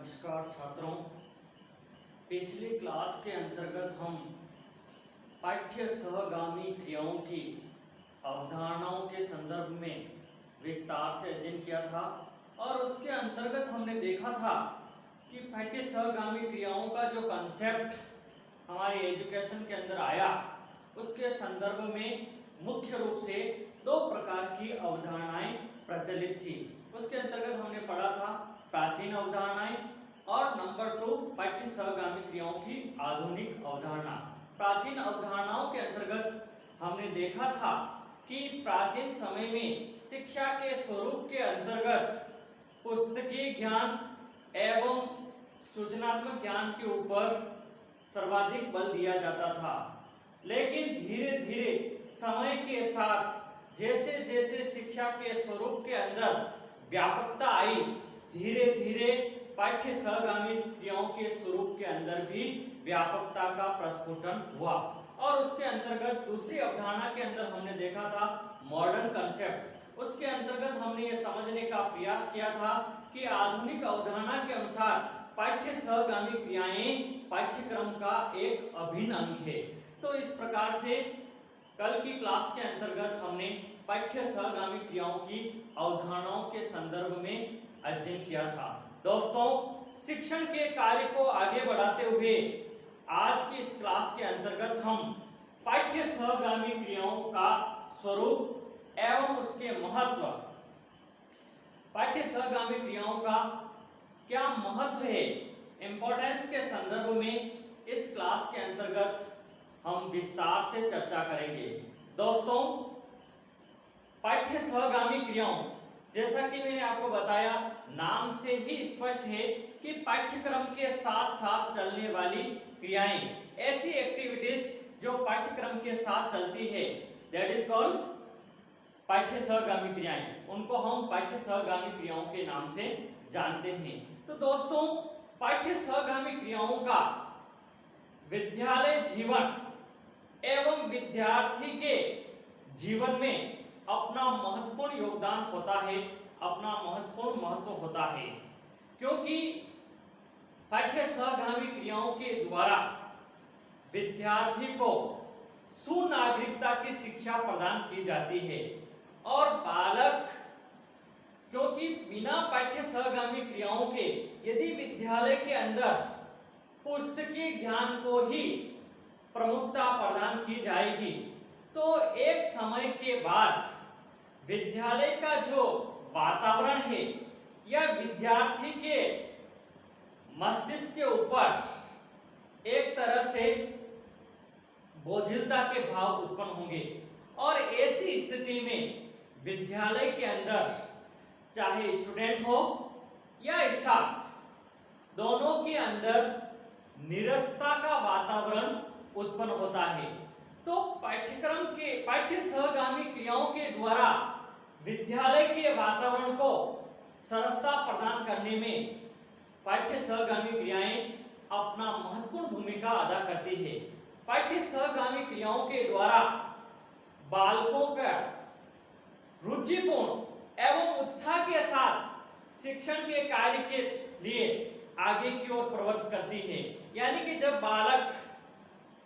नमस्कार छात्रों। पिछली क्लास के अंतर्गत हम पाठ्य सहगामी क्रियाओं की अवधारणाओं के संदर्भ में विस्तार से अध्ययन किया था और उसके अंतर्गत हमने देखा था कि पाठ्य सहगामी क्रियाओं का जो कंसेप्ट हमारे एजुकेशन के अंदर आया उसके संदर्भ में मुख्य रूप से दो प्रकार की अवधारणाएं प्रचलित थी। उसके अंतर्गत हमने पढ़ा था प्राचीन अवधारणाएं और नंबर 2 पाठ्य सहगामी क्रियाओं की आधुनिक अवधारणा। प्राचीन अवधारणाओं के अंतर्गत हमने देखा था कि प्राचीन समय में शिक्षा के स्वरूप के अंतर्गत पुस्तकीय ज्ञान एवं सूचनात्मक ज्ञान के ऊपर सर्वाधिक बल दिया जाता था, लेकिन धीरे धीरे समय के साथ जैसे जैसे शिक्षा के स्वरूप के अंदर व्यापकता आई, धीरे धीरे पाठ्य सहगामी क्रियाओं के स्वरूप के अंदर भी व्यापकता का प्रस्फुटन हुआ। और उसके अंतर्गत दूसरी अवधारणा के अंदर हमने देखा था मॉडर्न कंसेप्ट। उसके अंतर्गत हमने ये समझने का प्रयास किया था कि आधुनिक अवधारणा के अनुसार पाठ्य सहगामी क्रियाएं पाठ्यक्रम का एक अभिन्न अंग है। तो इस प्रकार से कल की क्लास के अंतर्गत हमने पाठ्य सहगामी क्रियाओं की अवधारणाओं के संदर्भ में अध्ययन किया था। दोस्तों, शिक्षण के कार्य को आगे बढ़ाते हुए आज की इस क्लास के अंतर्गत हम पाठ्य सहगामी क्रियाओं का स्वरूप एवं उसके महत्व, पाठ्य सहगामी क्रियाओं का क्या महत्व है, इंपॉर्टेंस के संदर्भ में इस क्लास के अंतर्गत हम विस्तार से चर्चा करेंगे। दोस्तों, पाठ्य सहगामी क्रियाओं, जैसा कि मैंने आपको बताया, नाम से ही स्पष्ट है कि पाठ्यक्रम के साथ साथ चलने वाली क्रियाएं, ऐसी एक्टिविटीज जो पाठ्यक्रम के साथ चलती है, दैट इज कॉल्ड पाठ्य सहगामी क्रियाएं। उनको हम पाठ्य सहगामी क्रियाओं के नाम से जानते हैं। तो दोस्तों, पाठ्य सहगामी क्रियाओं का विद्यालय जीवन एवं विद्यार्थी के जीवन में अपना महत्वपूर्ण योगदान होता है, अपना महत्वपूर्ण महत्व होता है, क्योंकि पाठ्य सहगामी क्रियाओं के द्वारा विद्यार्थी को सुनागरिकता की शिक्षा प्रदान की जाती है। और बालक, क्योंकि बिना पाठ्य सहगामी क्रियाओं के यदि विद्यालय के अंदर पुस्तकीय ज्ञान को ही प्रमुखता प्रदान की जाएगी तो एक समय के बाद विद्यालय का जो वातावरण है या विद्यार्थी के मस्तिष्क के ऊपर एक तरह से बोझिलता के भाव उत्पन्न होंगे। और ऐसी स्थिति में विद्यालय के अंदर चाहे स्टूडेंट हो या स्टाफ, दोनों के अंदर निरस्ता का वातावरण उत्पन्न होता है। तो पाठ्यक्रम के पाठ्य सहगामी क्रियाओं के द्वारा विद्यालय के वातावरण को सरसता प्रदान करने में पाठ्य सहगामी क्रियाएं अपना महत्वपूर्ण भूमिका अदा करती है। पाठ्य सहगामी क्रियाओं के द्वारा बालकों का रुचिपूर्ण एवं उत्साह के साथ शिक्षण के कार्य के लिए आगे की ओर प्रवृत्त करती है। यानी कि जब बालक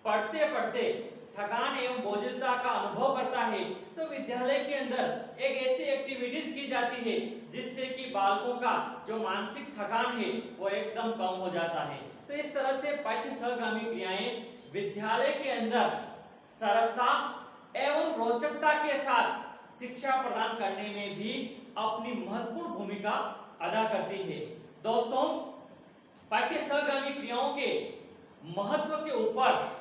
पढ़ते पढ़ते थकान एवं बोझिलता का अनुभव करता है तो विद्यालय के अंदर एक ऐसी एक्टिविटीज की जाती है जिससे कि बालकों का जो मानसिक थकान है वो एकदम कम हो जाता है। तो इस तरह से पाठ्य सहगामी क्रियाएं विद्यालय के अंदर सरसता एवं रोचकता के साथ शिक्षा प्रदान करने में भी अपनी महत्वपूर्ण भूमिका अदा करती है। दोस्तों, पाठ्य सहगामी क्रियाओं के महत्व के ऊपर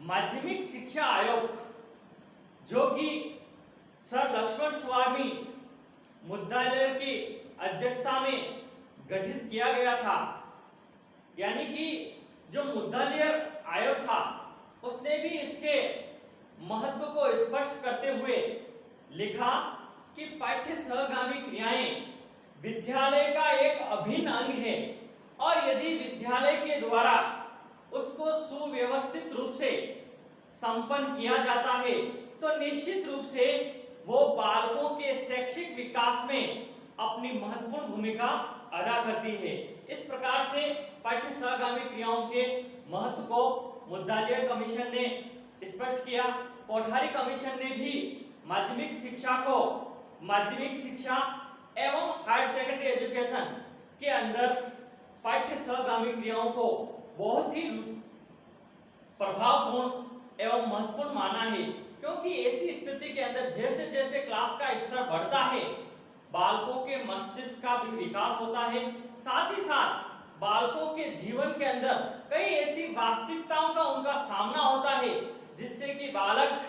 माध्यमिक शिक्षा आयोग, जो कि सर लक्ष्मण स्वामी मुद्दालय की अध्यक्षता में गठित किया गया था, यानी कि जो मुद्दालय आयोग था उसने भी इसके महत्व को स्पष्ट करते हुए लिखा कि पाठ्य सहगामी क्रियाएं विद्यालय का एक अभिन्न अंग है और यदि विद्यालय के द्वारा उसको सुव्यवस्थित रूप से संपन्न किया जाता है तो निश्चित रूप से वो बालकों के शैक्षिक विकास में अपनी महत्वपूर्ण भूमिका अदा करती है। इस प्रकार से पाठ्य सहगामी क्रियाओं के महत्व को मुद्दालिया कमीशन ने स्पष्ट किया। कोठारी कमीशन ने भी माध्यमिक शिक्षा एवं हायर सेकेंडरी एजुकेशन के अंदर पाठ्य सहगामी क्रियाओं को बहुत ही प्रभावपूर्ण एवं महत्वपूर्ण माना है, क्योंकि ऐसी स्थिति के अंदर जैसे जैसे क्लास का स्तर बढ़ता है बालकों के मस्तिष्क का भी विकास होता है, साथ ही साथ बालकों के जीवन के अंदर कई ऐसी वास्तविकताओं का उनका सामना होता है जिससे कि बालक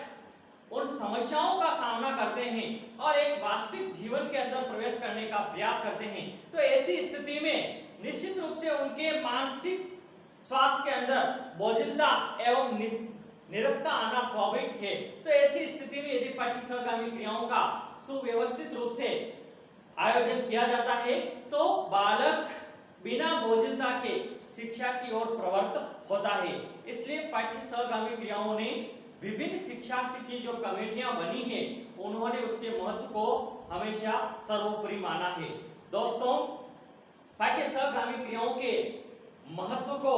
उन समस्याओं का सामना करते हैं और एक वास्तविक जीवन के अंदर प्रवेश करने का प्रयास करते हैं। तो ऐसी स्थिति में निश्चित रूप से उनके मानसिक स्वास्थ्य के अंदर बोझिलता एवं निरस्ता आना स्वाभाविक है। तो ऐसी स्थिति में यदि पाठ्य सहगामी क्रियाओं का सुव्यवस्थित रूप से आयोजन किया जाता है तो बालक बिना बोझिलता के शिक्षा की ओर प्रवृत्त होता है। इसलिए पाठ्य सहगामी क्रियाओं ने विभिन्न शिक्षा की जो कमेटियां बनी है उन्होंने उसके महत्व को हमेशा सर्वोपरि माना है। दोस्तों, पाठ्य सहगामी क्रियाओं के महत्व को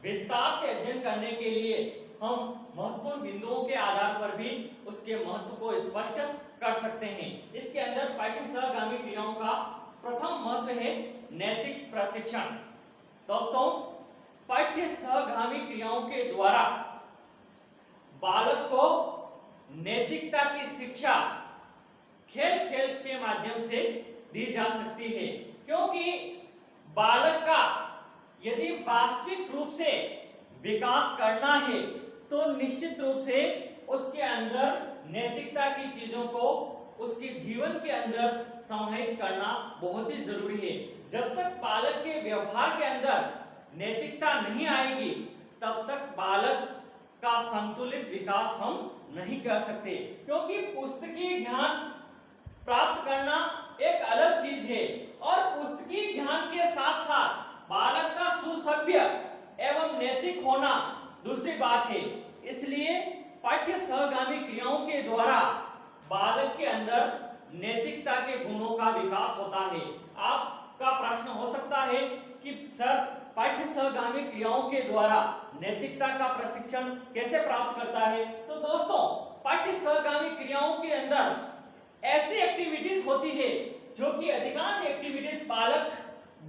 विस्तार से अध्ययन करने के लिए हम महत्वपूर्ण बिंदुओं के आधार पर भी उसके महत्व को स्पष्ट कर सकते हैं। इसके अंदर पाठ्य सहगामी क्रियाओं का प्रथम महत्व है नैतिक प्रशिक्षण। दोस्तों, पाठ्य सहगामी क्रियाओं के द्वारा बालक को नैतिकता की शिक्षा खेल खेल के माध्यम से दी जा सकती है, क्योंकि बालक का यदि वास्तविक रूप से विकास करना है तो निश्चित रूप से उसके अंदर नैतिकता की चीजों को उसके जीवन के अंदर समाहित करना बहुत ही जरूरी है। जब तक बालक के व्यवहार के अंदर नैतिकता नहीं आएगी तब तक बालक का संतुलित विकास हम नहीं कर सकते, क्योंकि पुस्तकीय ज्ञान प्राप्त करना एक अलग चीज है और पुस्तकीय ज्ञान के साथ साथ बालक का सुसभ्य एवं नैतिक होना दूसरी बात है। इसलिए पाठ्य सहगामी क्रियाओं के द्वारा बालक के अंदर नैतिकता के गुणों का विकास होता है। आपका प्रश्न हो सकता है कि सर, पाठ्य सहगामी क्रियाओं के द्वारा नैतिकता का प्रशिक्षण कैसे प्राप्त करता है? तो दोस्तों, पाठ्य सहगामी क्रियाओं के अंदर ऐसी एक्टिविटीज होती है जो कि अधिकांश एक्टिविटीज बालक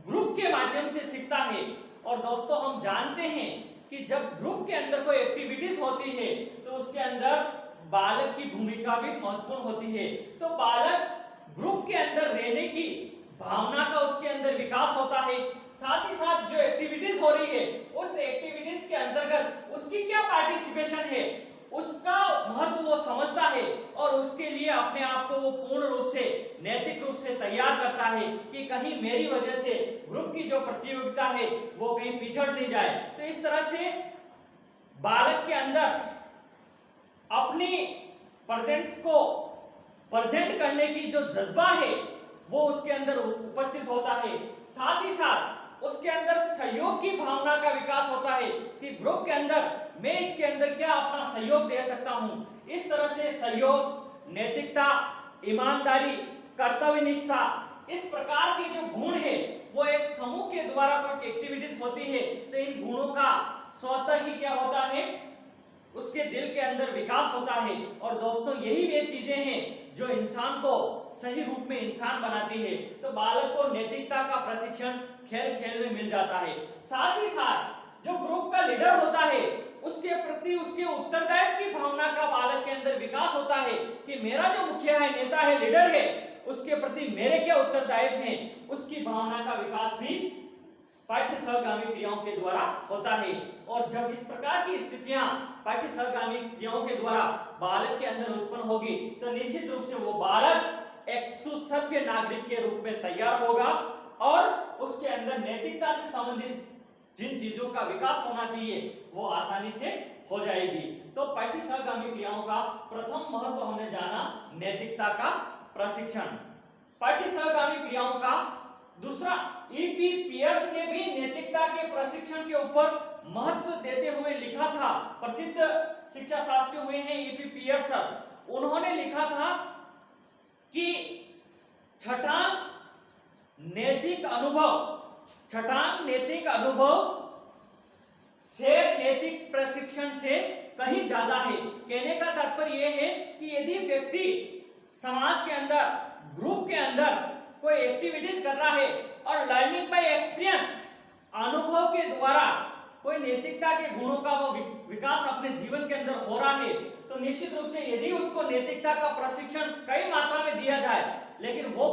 ग्रुप के माध्यम से सीखता है। और दोस्तों, हम जानते हैं कि जब ग्रुप के अंदर कोई एक्टिविटीज होती है तो उसके अंदर बालक की भूमिका भी महत्वपूर्ण होती है। तो बालक ग्रुप के अंदर रहने की भावना का उसके अंदर विकास होता है। साथ ही साथ जो एक्टिविटीज हो रही है उस एक्टिविटीज के अंतर्गत उसकी क्या पार्टिसिपेशन है उसका महत्व वो समझता है और उसके लिए अपने आप को वो पूर्ण रूप से नैतिक रूप से तैयार करता है कि कहीं मेरी वजह से ग्रुप की जो प्रतियोगिता है वो कहीं पिछड़ नहीं जाए। तो इस तरह से बालक के अंदर अपनी प्रेजेंट्स को प्रेजेंट करने की जो जज्बा है वो उसके अंदर उपस्थित होता है। साथ ही साथ उसके अंदर सहयोग की भावना का विकास होता है कि ग्रुप के अंदर मैं इसके अंदर क्या अपना सहयोग दे सकता हूं। इस तरह से सहयोग, नैतिकता, ईमानदारी, कर्तव्यनिष्ठा, इस प्रकार के जो गुण है वो एक समूह के द्वारा कोई एक्टिविटीज होती है तो इन गुणों का स्वतः ही क्या होता है, उसके दिल के अंदर विकास होता है। और दोस्तों, यही वे चीजें हैं जो इंसान को सही रूप में इंसान बनाती है। तो बालक को नैतिकता का प्रशिक्षण खेल खेल में मिल जाता है। साथ ही साथ जो ग्रुप का लीडर होता है उसके प्रति उसके उत्तरदायित्व की भावना का बालक के अंदर विकास होता है कि मेरा जो मुखिया है, नेता है, लीडर है, उसके प्रति मेरे क्या उत्तरदायित्व हैं, उसकी भावना का विकास भी पाठ्य सहगामी क्रियाओं के द्वारा होता है। और जब इस प्रकार की स्थितियां पाठ्य सहगामी क्रियाओं के द्वारा बालक के अंदर उत्पन्न होगी तो निश्चित रूप से वो बालक एक सुसभ्य नागरिक के रूप में तैयार होगा और उसके अंदर नैतिकता से संबंधित जिन चीजों का विकास होना चाहिए वो आसानी से हो जाएगी। तो पाठ्य सहगामी क्रियाओं का प्रथम महत्व हमने जाना नैतिकता का प्रशिक्षण। पाठ्य सहगामी क्रियाओं का दूसरा, ईपी पियर्स ने भी नैतिकता के प्रशिक्षण के ऊपर महत्व देते हुए लिखा था। प्रसिद्ध शिक्षा शास्त्री हुए हैं ईपी पियर्स। उन्होंने लिखा था कि छठा नैतिक अनुभव छठांग नैतिक अनुभव से नैतिक प्रशिक्षण से कहीं ज्यादा है। कहने का तात्पर्य यह है कि यदि व्यक्ति समाज के अंदर, ग्रुप के अंदर कोई एक्टिविटीज कर रहा है और लर्निंग बाय एक्सपीरियंस, अनुभव के द्वारा कोई नैतिकता के गुणों का वो विकास अपने जीवन के अंदर हो रहा है, तो निश्चित रूप से यदि उसको नैतिकता का प्रशिक्षण कई मात्रा में दिया जाए, लेकिन वो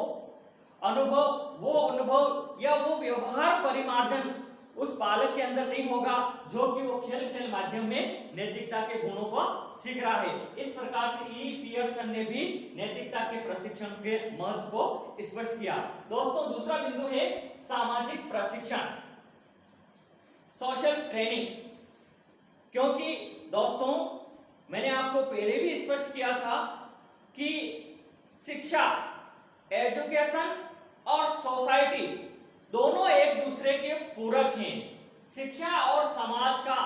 अनुभव या वो व्यवहार परिमार्जन उस बालक के अंदर नहीं होगा जो कि वो खेल खेल माध्यम में नैतिकता के गुणों को सीख रहा है। इस प्रकार से ई पियर्सन ने भी नैतिकता के प्रशिक्षण के महत्व को स्पष्ट किया। दोस्तों, दूसरा बिंदु है सामाजिक प्रशिक्षण, सोशल ट्रेनिंग। क्योंकि दोस्तों, मैंने आपको पहले भी स्पष्ट किया था कि शिक्षा, एजुकेशन और सोसाइटी दोनों एक दूसरे के पूरक हैं। शिक्षा और समाज का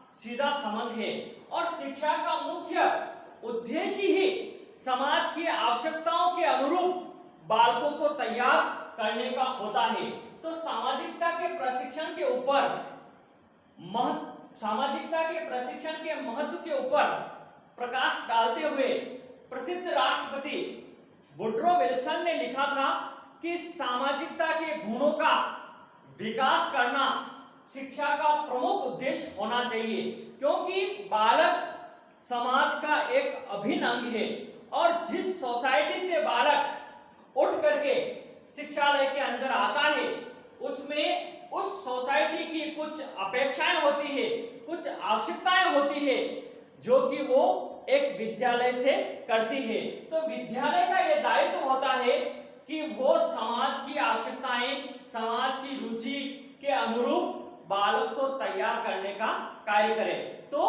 सीधा संबंध है और शिक्षा का मुख्य उद्देश्य ही समाज की आवश्यकताओं के अनुरूप बालकों को तैयार करने का होता है। तो सामाजिकता के प्रशिक्षण के महत्व के ऊपर प्रकाश डालते हुए प्रसिद्ध राष्ट्रपति वुड्रो विल्सन ने लिखा था कि सामाजिकता के गुणों का विकास करना शिक्षा का प्रमुख उद्देश्य होना चाहिए, क्योंकि बालक समाज का एक अभिन्न अंग है और जिस सोसाइटी से बालक उठ करके शिक्षालय के अंदर आता है, उसमें उस सोसाइटी की कुछ अपेक्षाएं होती है, कुछ आवश्यकताएं होती है जो कि वो एक विद्यालय से करती है। तो विद्यालय का यह दायित्व होता है कि वो समाज की आवश्यकताएं, समाज की रुचि के अनुरूप बालक को तैयार करने का कार्य करे। तो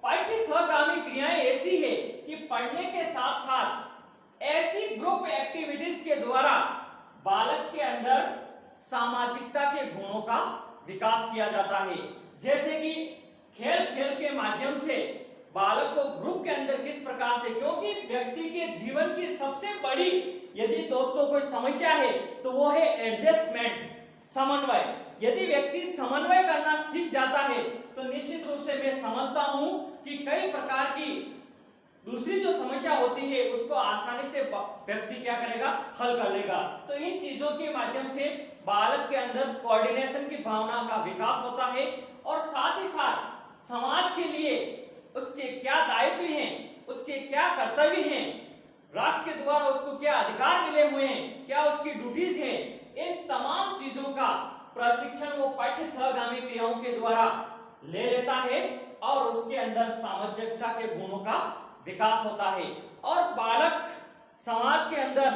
पाठ्य सहगामी क्रियाएं ऐसी है कि पढ़ने के साथ साथ ऐसी ग्रुप एक्टिविटीज के द्वारा बालक के अंदर सामाजिकता के गुणों का विकास किया जाता है। जैसे कि खेल खेल के माध्यम से बालक को ग्रुप के अंदर किस प्रकार से, क्योंकि व्यक्ति के जीवन की सबसे बड़ी यदि दोस्तों कोई समस्या है तो वो है एडजस्टमेंट, समन्वय। यदि व्यक्ति समन्वय करना सीख जाता है तो निश्चित रूप से मैं समझता हूं कि कई प्रकार की दूसरी जो समस्या होती है उसको आसानी से व्यक्ति क्या करेगा, हल कर लेगा। तो इन चीजों के माध्यम से बालक के अंदर कोऑर्डिनेशन की भावना का विकास होता है और साथ ही साथ समाज के लिए उसके क्या दायित्व हैं, उसके क्या कर्तव्य हैं, राष्ट्र के द्वारा उसको क्या अधिकार मिले हुए हैं, क्या उसकी ड्यूटीज हैं, इन तमाम चीजों का प्रशिक्षण वो पाठ्य सहगामी क्रियाओं के द्वारा ले लेता है और उसके अंदर सामाजिकता के गुणों का विकास होता है और बालक समाज के अंदर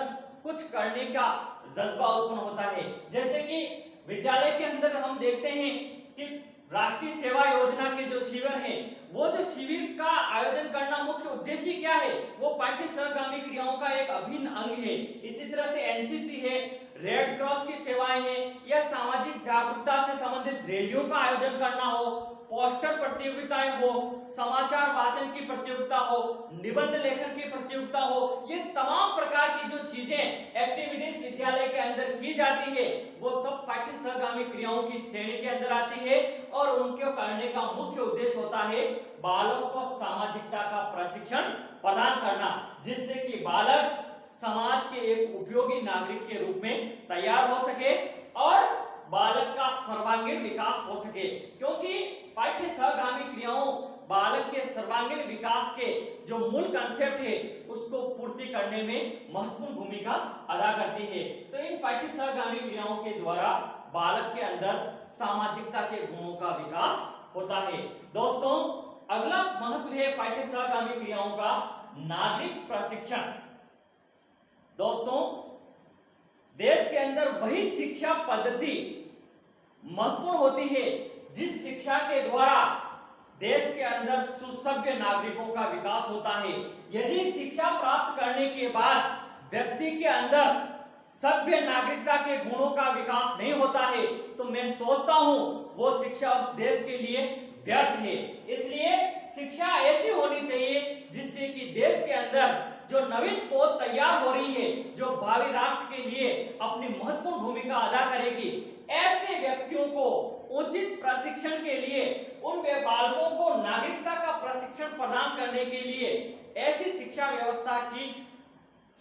कुछ करने का जज्बा उत्पन्न होता है। जैसे कि विद्यालय के अंदर हम देखते हैं कि राष्ट्रीय सेवा योजना के जो शिविर हैं, वो जो शिविर का आयोजन करना मुख्य उद्देश्य क्या है, वो पाठ्य सहगामी क्रियाओं का एक अभिन्न अंग है। इसी तरह से एनसीसी है, रेड क्रॉस की सेवाएं हैं या सामाजिक जागरूकता से संबंधित रैलियों का आयोजन करना हो, पोस्टर प्रतियोगिताएं हो, समाचार वाचन की प्रतियोगिता हो, निबंध लेखन की प्रतियोगिता हो, ये तमाम प्रकार की जो चीजें एक्टिविटीज विद्यालय के अंदर की जाती है वो सब पाठ्य सहगामी क्रियाओं की श्रेणी के अंदर आती है और उनको करने का मुख्य उद्देश्य होता है बालक को सामाजिकता का प्रशिक्षण प्रदान करना, जिससे कि बालक समाज के एक उपयोगी नागरिक के रूप में तैयार हो सके और बालक का सर्वांगीण विकास हो सके। क्योंकि पाठ्य सहगामी क्रियाओं बालक के सर्वांगीण विकास के जो मूल कंसेप्ट है उसको पूर्ति करने में महत्वपूर्ण भूमिका अदा करती है। तो इन पाठ्य सहगामी क्रियाओं के द्वारा बालक के अंदर सामाजिकता के गुणों का विकास होता है। दोस्तों, अगला महत्व है पाठ्य सहगामी क्रियाओं का नागरिक प्रशिक्षण। दोस्तों, देश के अंदर वही शिक्षा पद्धति महत्वपूर्ण होती है जिस शिक्षा के द्वारा देश के अंदर सुसभ्य नागरिकों का विकास होता है। यदि शिक्षा प्राप्त करने के बाद व्यक्ति के अंदर सभ्य नागरिकता के गुणों का विकास नहीं होता है तो मैं सोचता हूं वो शिक्षा उस देश के लिए व्यर्थ है। इसलिए शिक्षा ऐसी होनी चाहिए जिससे कि देश के अंदर जो नवीन पौध तैयार हो रही है, जो भावी राष्ट्र के लिए अपनी महत्वपूर्ण भूमिका अदा करेगी, ऐसे व्यक्तियों को उचित प्रशिक्षण के लिए, उन बालकों को नागरिकता का प्रशिक्षण प्रदान करने के लिए ऐसी शिक्षा व्यवस्था की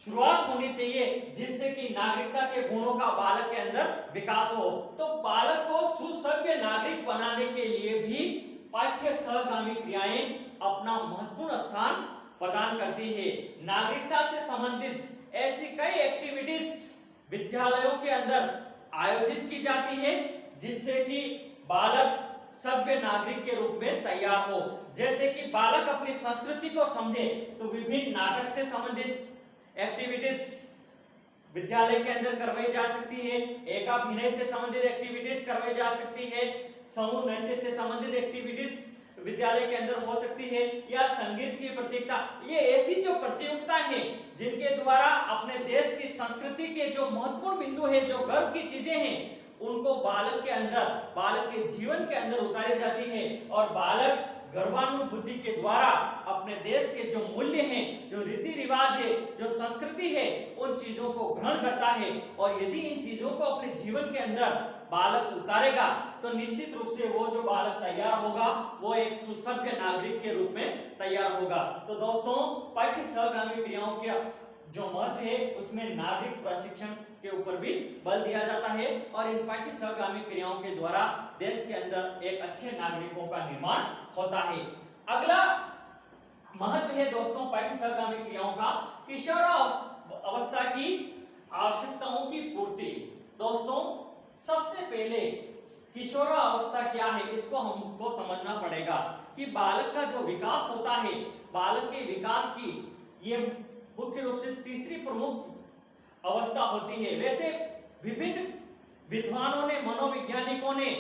शुरुआत होनी चाहिए जिससे कि नागरिकता के गुणों का बालक के अंदर विकास हो। तो बालक को सुसभ्य नागरिक बनाने के लिए भी पाठ्य सहगामी क्रियाएं अपना महत्वपूर्ण स्थान प्रदान करती है। नागरिकता से संबंधित ऐसी कई एक्टिविटीज विद्यालयों के अंदर आयोजित की जाती है जिससे कि बालक सभ्य नागरिक के रूप में तैयार हो। जैसे कि बालक अपनी संस्कृति को समझे तो विभिन्न नाटक से संबंधित एक्टिविटीज विद्यालय के अंदर करवाई जा सकती है, एकाभिनय से संबंधित एक्टिविटीज करवाई जा सकती है, समूह नृत्य से संबंधित एक्टिविटीज विद्यालय के अंदर हो सकती है, या संगीत की प्रतियोगिता। ये ऐसी जो प्रतियोगिता है जिनके द्वारा अपने देश की संस्कृति के जो महत्वपूर्ण बिंदु है, जो गर्व की चीजें हैं, उनको बालक के अंदर, बालक के जीवन के अंदर उतारी जाती है और बालक गर्वानुभूति के द्वारा अपने देश के जो मूल्य हैं, जो रीति रिवाज है, जो संस्कृति है, उन चीजों को ग्रहण करता है। और यदि इन चीजों को अपने जीवन के अंदर बालक उतारेगा तो निश्चित रूप से वो जो बालक तैयार होगा वो एक सुसभ्य नागरिक के रूप में तैयार होगा। तो दोस्तों, पाठ्य सहगामी क्रियाओं के जो महत्व है उसमें नागरिक प्रशिक्षण के ऊपर भी बल दिया जाता है और इन पाठ्य सहगामी क्रियाओं के द्वारा देश के अंदर एक अच्छे नागरिकों का निर्माण होता है। अगला महत्व है दोस्तों पाठ्य सहगामी क्रियाओं का किशोरावस्था की आवश्यकताओं की पूर्ति। दोस्तों, सबसे पहले किशोरावस्था क्या है इसको हमको समझना पड़ेगा कि बालक का जो विकास होता है, बालक के विकास की ये मुख्य रूप से तीसरी प्रमुख अवस्था होती है। वैसे विभिन्न विद्वानों ने, मनोवैज्ञानिकों ने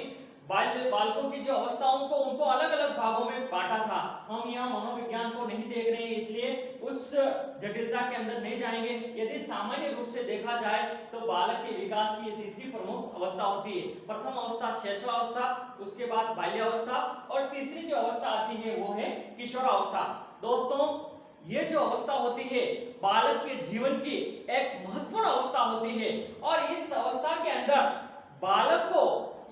बालकों की जो अवस्थाओं को उनको अलग अलग भागों में बांटा था। हम यहाँ मनोविज्ञान को नहीं देख रहे हैं इसलिए उस जटिलता के अंदर नहीं जाएंगे। यदि सामान्य रूप से देखा जाए तो बालक के विकास की ये तीसरी प्रमुख अवस्था होती है। प्रथम अवस्था शैशवावस्था, उसके बाद बाल्यावस्था और तीसरी जो अवस्था आती है वो है किशोरावस्था। दोस्तों, ये जो अवस्था होती है बालक के जीवन की एक महत्वपूर्ण अवस्था होती है और इस अवस्था के अंदर बालक को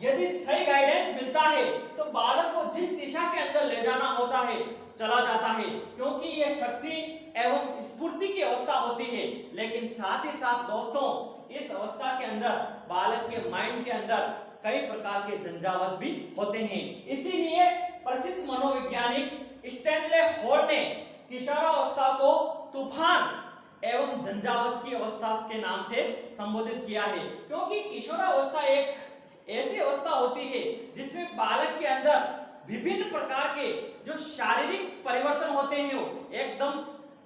यदि सही गाइडेंस मिलता है तो बालक को जिस दिशा के अंदर ले जाना होता है चला जाता है, क्योंकि यह शक्ति एवं स्फूर्ति की अवस्था होती है। लेकिन साथ ही साथ दोस्तों, इस अवस्था के अंदर बालक के माइंड के अंदर कई प्रकार के झंझावात भी होते हैं। इसीलिए प्रसिद्ध मनोवैज्ञानिक स्टैनले हॉल ने किशोरावस्था को तूफान एवं झंझावात की अवस्था के नाम से संबोधित किया है, क्योंकि किशोरावस्था एक ऐसी अवस्था होती है जिसमें बालक के अंदर विभिन्न प्रकार के जो शारीरिक परिवर्तन होते हैं एकदम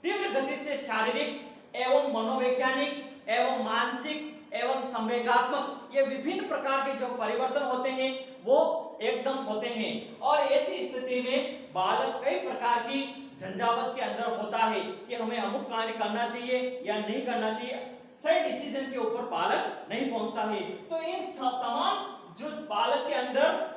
तीव्र गति से शारीरिक एवं मनोवैज्ञानिक एवं मानसिक एवं संवेगात्मक ये विभिन्न प्रकार के जो परिवर्तन होते हैं वो एकदम होते हैं। और ऐसी स्थिति में बालक कई प्रकार की झंझावात के अंदर होता है कि हमें अमुक कार्य करना चाहिए या नहीं करना चाहिए, सही डिसीजन के ऊपर बालक नहीं पहुंचता है। तो इन तमाम जो बालक के अंदर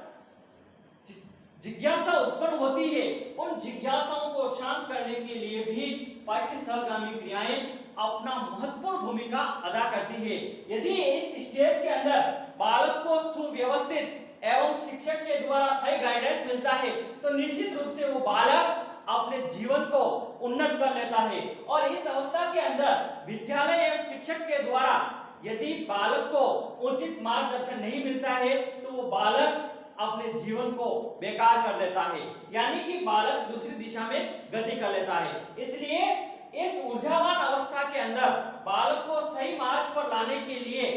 जिज्ञासा उत्पन्न होती है, उन जिज्ञासाओं को शांत करने के लिए भी पाठ्य सहगामी क्रियाएं अपना महत्वपूर्ण भूमिका अदा करती है। यदि इस स्टेज के अंदर बालक को सुव्यवस्थित एवं शिक्षक के द्वारा सही गाइडेंस मिलता है तो निश्चित रूप से वो बालक अपने जीवन को उन्नत कर लेता है। और इस अवस्था के अंदर विद्यालय एवं शिक्षक के द्वारा यदि बालक को उचित मार्गदर्शन नहीं मिलता है तो वो बालक अपने जीवन को बेकार कर लेता है, यानी कि बालक दूसरी दिशा में गति कर लेता है। इसलिए इस ऊर्जावान अवस्था के अंदर बालक को सही मार्ग पर लाने के लिए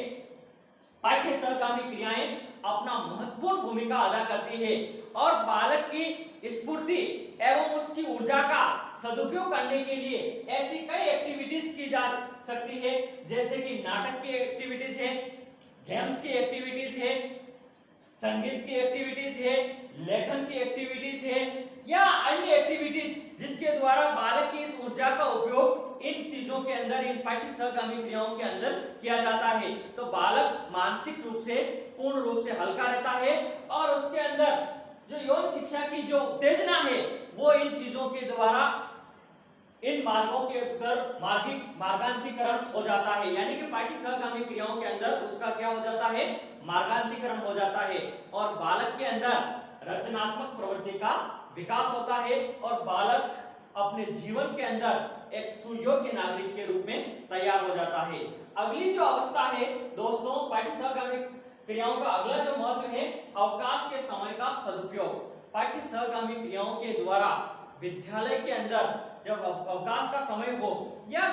पाठ्य सहगामी क्रियाएं अपना महत्वपूर्ण भूमिका अदा करती है और बालक की स्फूर्ति एवं उसकी ऊर्जा का सदुपयोग करने के लिए ऐसी कई एक्टिविटीज की जा सकती है, जैसे कि नाटक की एक्टिविटीज है, गेम्स की एक्टिविटीज है, संगीत की एक्टिविटीज है, लेखन की एक्टिविटीज है या अन्य एक्टिविटीज जिसके द्वारा बालक की इस ऊर्जा का उपयोग इन चीजों के अंदर, इन पाठ्य सहगामी क्रियाओं के अंदर किया जाता है। तो बालक मानसिक रूप से पूर्ण रूप से हल्का रहता है और उसके अंदर जो यौन शिक्षा की जो उत्तेजना है वो इन चीजों के द्वारा इन मार्गों के अंदर मार्गांतरीकरण हो जाता है, यानी कि पाठ्य सहगामी क्रियाओं के अंदर उसका क्या हो जाता है, मार्गांतरीकरण हो जाता है और बालक के अंदर रचनात्मक प्रवृत्ति का विकास होता है और बालक अपने जीवन के अंदर एक सुयोग्य नागरिक के रूप में तैयार हो जाता है। अगली जो अवस्था है दोस्तों पाठ्य सहगामी क्रियाओं का अगला जो महत्व है, अवकाश के समय का सदुपयोग। पाठ्य सहगामी क्रियाओं के द्वारा विद्यालय के अंदर जब अवकाश का समय हो या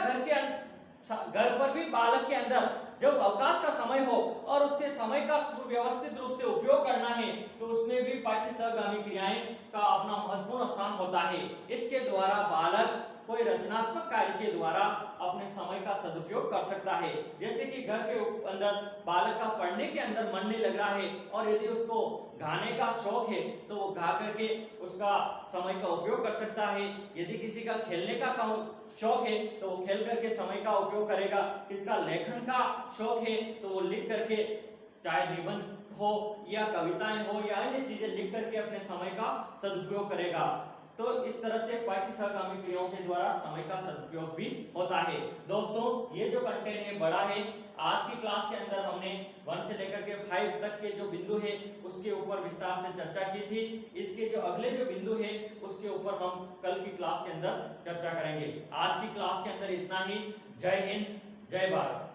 घर पर भी बालक के अंदर जब अवकाश का समय हो और उसके समय का सुव्यवस्थित रूप से उपयोग करना है तो उसमें भी पाठ्य सहगामी क्रियाएं का अपना महत्वपूर्ण स्थान होता है। इसके द्वारा बालक कोई रचनात्मक कार्य के द्वारा अपने समय का सदुपयोग कर सकता है। जैसे कि घर के अंदर बालक का पढ़ने के अंदर मन नहीं लग रहा है और यदि उसको गाने का शौक है तो वो गा करके उसका समय का उपयोग कर सकता है। यदि किसी का खेलने का शौक है तो वो खेल करके समय का उपयोग करेगा। किसका लेखन का शौक है तो वो लिख करके, चाहे निबंध हो या कविताएं हो या अन्य चीजें लिख करके अपने समय का सदुपयोग करेगा। तो इस तरह से पाठ्य सहगामी क्रियाओं के द्वारा समय का सदुपयोग भी होता है। दोस्तों ये जो कंटेंट है बड़ा है। आज की क्लास के अंदर हमने 1 से लेकर के 5 तक के जो बिंदु है उसके ऊपर विस्तार से चर्चा की थी। इसके जो अगले जो बिंदु है उसके ऊपर हम कल की क्लास के अंदर चर्चा करेंगे। आज की क्लास के अंदर इतना ही। जय हिंद, जय भारत।